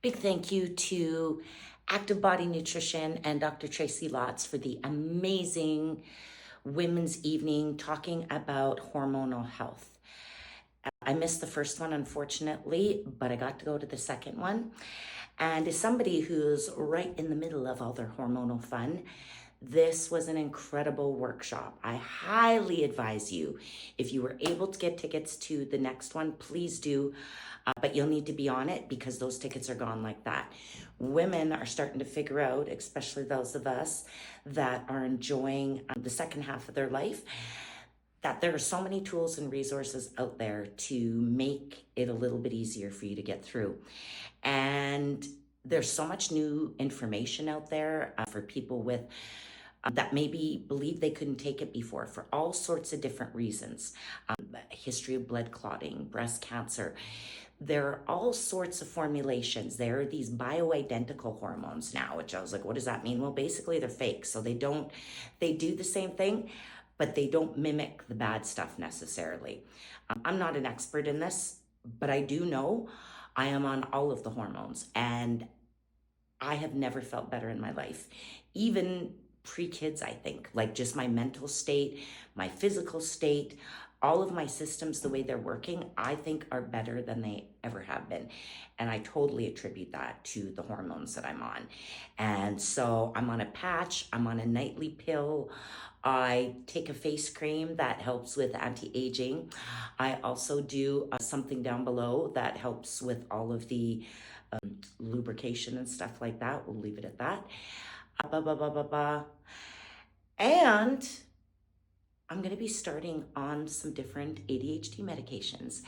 Big thank you to Active Body Nutrition and Dr. Tracy Lotz for the amazing women's evening talking about hormonal health. I missed the first one, unfortunately, but I got to go to the second one. And as somebody who's right in the middle of all their hormonal fun, this was an incredible workshop. I highly advise you, if you were able to get tickets to the next one, please do. But you'll need to be on it because those tickets are gone like that. Women are starting to figure out, especially those of us that are enjoying the second half of their life, that there are so many tools and resources out there to make it a little bit easier for you to get through. And there's so much new information out there for people with that maybe believe they couldn't take it before for all sorts of different reasons. History of blood clotting, breast cancer. There are all sorts of formulations. There are these bioidentical hormones now, which I was like, what does that mean? Well, basically they're fake. So they do the same thing, but they don't mimic the bad stuff necessarily. I'm not an expert in this, but I do know I am on all of the hormones and I have never felt better in my life. Even pre-kids, I think, like just my mental state, my physical state, all of my systems, the way they're working, I think are better than they ever have been. And I totally attribute that to the hormones that I'm on. And so I'm on a patch, I'm on a nightly pill. I take a face cream that helps with anti-aging. I also do something down below that helps with all of the lubrication and stuff like that. We'll leave it at that. And I'm going to be starting on some different ADHD medications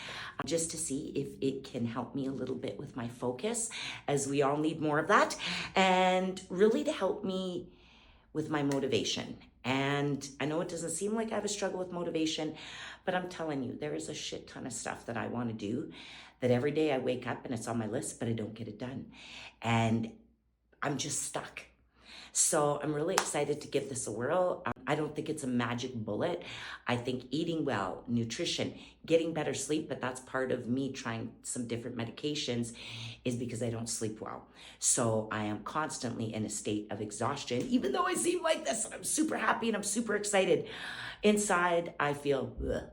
just to see if it can help me a little bit with my focus, as we all need more of that, and really to help me with my motivation. And I know it doesn't seem like I have a struggle with motivation, but I'm telling you, there is a shit ton of stuff that I want to do that every day I wake up and it's on my list, but I don't get it done. And I'm just stuck. So I'm really excited to give this a whirl. I don't think it's a magic bullet. I think eating well, nutrition, getting better sleep, but that's part of me trying some different medications is because I don't sleep well. So I am constantly in a state of exhaustion, even though I seem like this and I'm super happy and I'm super excited. Inside, I feel ugh.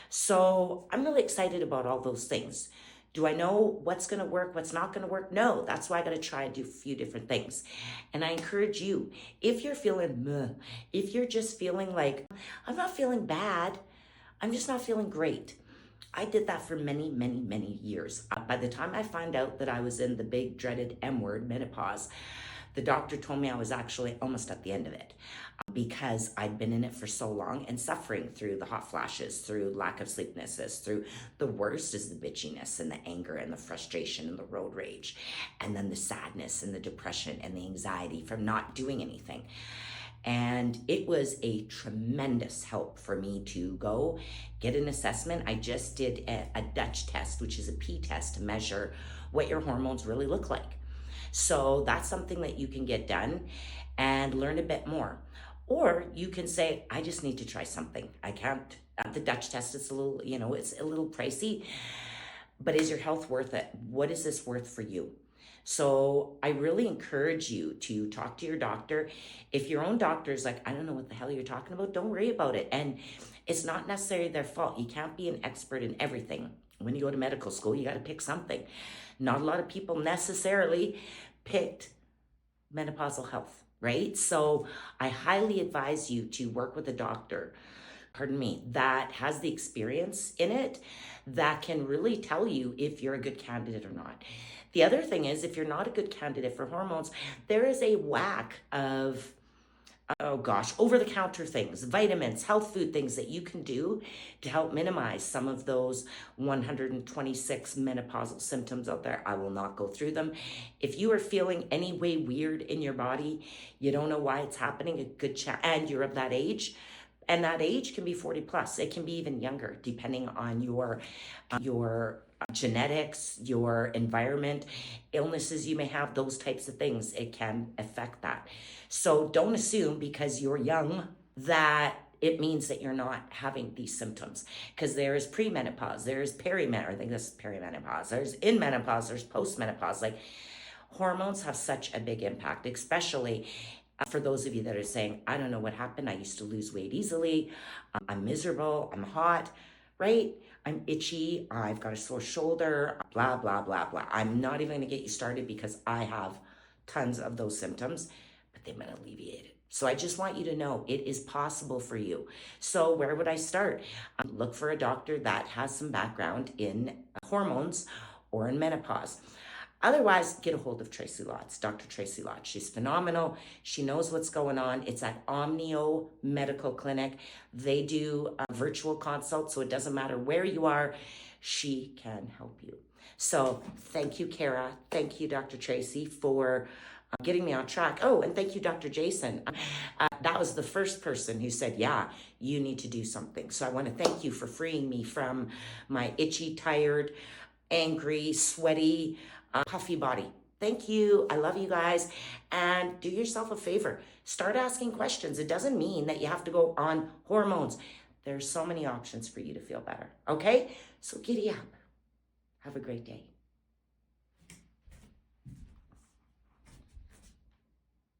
So I'm really excited about all those things. Do I know what's going to work, what's not going to work? No, that's why I got to try and do a few different things. And I encourage you, if you're feeling meh, if you're just feeling like, I'm not feeling bad, I'm just not feeling great. I did that for many, many, many years. By the time I found out that I was in the big dreaded M word, menopause, the doctor told me I was actually almost at the end of it because I'd been in it for so long and suffering through the hot flashes, through lack of sleeplessness, through the worst is the bitchiness and the anger and the frustration and the road rage, and then the sadness and the depression and the anxiety from not doing anything. And it was a tremendous help for me to go get an assessment. I just did a Dutch test, which is a P test to measure what your hormones really look like. So that's something that you can get done and learn a bit more. Or you can say, I just need to try something. I can't, the Dutch test is a little, it's a little pricey, but is your health worth it? What is this worth for you? So I really encourage you to talk to your doctor. If your own doctor is like, I don't know what the hell you're talking about, don't worry about it. And it's not necessarily their fault. You can't be an expert in everything. When you go to medical school, you got to pick something. Not a lot of people necessarily picked menopausal health, right? So I highly advise you to work with a doctor, that has the experience in it, that can really tell you if you're a good candidate or not. The other thing is, if you're not a good candidate for hormones, there is a whack of over-the-counter things, vitamins, health food things that you can do to help minimize some of those 126 menopausal symptoms out there. I will not go through them. If you are feeling any way weird in your body, you don't know why it's happening, a good chat, and you're of that age, and that age can be 40 plus. It can be even younger, depending on your genetics, your environment, illnesses you may have, those types of things. It can affect that. So don't assume because you're young that it means that you're not having these symptoms, because there is premenopause, there's perimenopause, I think this is perimenopause, there's in menopause, there's postmenopause. Like, hormones have such a big impact, especially for those of you that are saying, I don't know what happened. I used to lose weight easily. I'm miserable. I'm hot, right? I'm itchy. I've got a sore shoulder, blah, blah, blah, blah. I'm not even going to get you started because I have tons of those symptoms, but they've been alleviated. So I just want you to know it is possible for you. So where would I start? Look for a doctor that has some background in hormones or in menopause. Otherwise, get a hold of Tracy Lotz, Dr. Tracy Lotz. She's phenomenal. She knows what's going on. It's at Omnio Medical Clinic. They do a virtual consult, so it doesn't matter where you are. She can help you. So thank you, Kara. Thank you, Dr. Tracy, for getting me on track. Oh, and thank you, Dr. Jason. That was the first person who said, yeah, you need to do something. So I want to thank you for freeing me from my itchy, tired, angry, sweaty, puffy body. Thank you. I love you guys. And do yourself a favor. Start asking questions. It doesn't mean that you have to go on hormones. There's so many options for you to feel better. Okay? So giddy up. Have a great day.